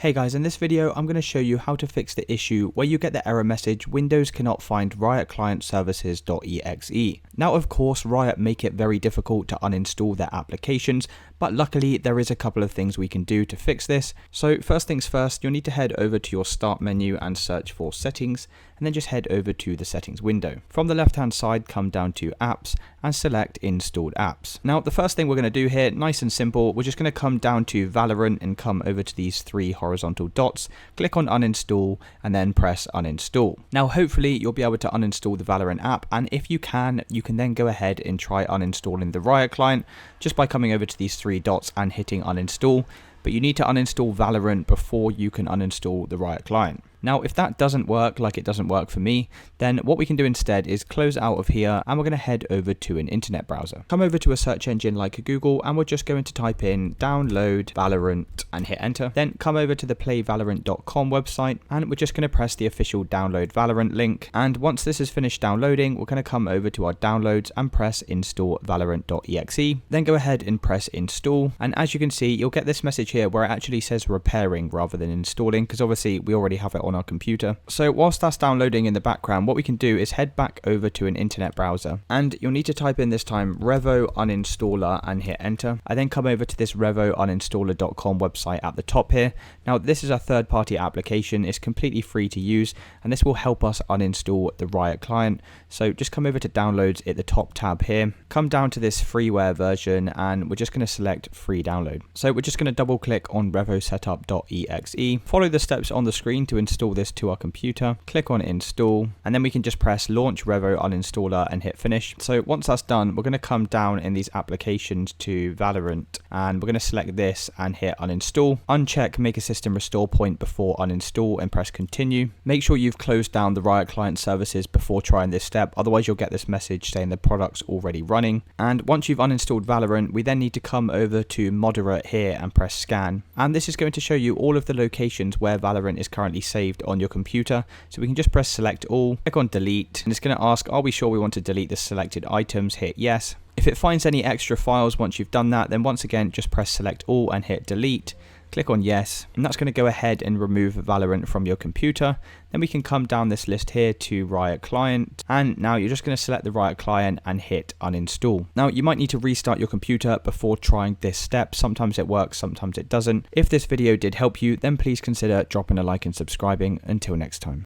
Hey guys, in this video I'm going to show you how to fix the issue where you get the error message Windows cannot find Riotclientservices.exe. Now of course Riot make it very difficult to uninstall their applications, but luckily there is a couple of things we can do to fix this. So first things first, you'll need to head over to your start menu and search for settings, and then just head over to the settings window. From the left hand side, come down to apps and select installed apps. Now the first thing we're going to do here, nice and simple, we're just going to come down to Valorant and come over to these three horizontal dots, click on uninstall and then press uninstall. Now hopefully you'll be able to uninstall the Valorant app, and if you can then go ahead and try uninstalling the Riot client just by coming over to these three dots and hitting uninstall. But you need to uninstall Valorant before you can uninstall the Riot client. Now if that doesn't work, like it doesn't work for me, then what we can do instead is close out of here and we're going to head over to an internet browser. Come over to a search engine like Google and we're just going to type in download Valorant and hit enter. Then come over to the playvalorant.com website and we're just going to press the official download Valorant link. And once this is finished downloading, we're going to come over to our downloads and press install valorant.exe. Then go ahead and press install. And as you can see, you'll get this message here where it actually says repairing rather than installing, because obviously we already have it on our computer. So whilst that's downloading in the background, what we can do is head back over to an internet browser and you'll need to type in this time revo uninstaller and hit enter. I then come over to this revo uninstaller.com website at the top here. Now this is a third-party application, it's completely free to use and this will help us uninstall the Riot client. So just come over to downloads at the top tab here, come down to this freeware version and we're just going to select free download. So we're just going to double click on revosetup.exe, follow the steps on the screen to install this to our computer, click on install, and then we can just press launch Revo uninstaller and hit finish. So once that's done, we're going to come down in these applications to Valorant and we're going to select this and hit uninstall. Uncheck make a system restore point before uninstall and press continue. Make sure you've closed down the Riot client services before trying this step, otherwise you'll get this message saying the product's already running. And once you've uninstalled Valorant, we then need to come over to moderate here and press scan. And this is going to show you all of the locations where Valorant is currently saved on your computer. So we can just press select all, click on delete, and it's going to ask, are we sure we want to delete the selected items? Hit yes. If it finds any extra files once you've done that, then once again just press select all and hit delete. Click on yes, and that's going to go ahead and remove Valorant from your computer. Then we can come down this list here to Riot Client, and now you're just going to select the Riot Client and hit uninstall. Now you might need to restart your computer before trying this step. Sometimes it works, sometimes it doesn't. If this video did help you, then please consider dropping a like and subscribing. Until next time.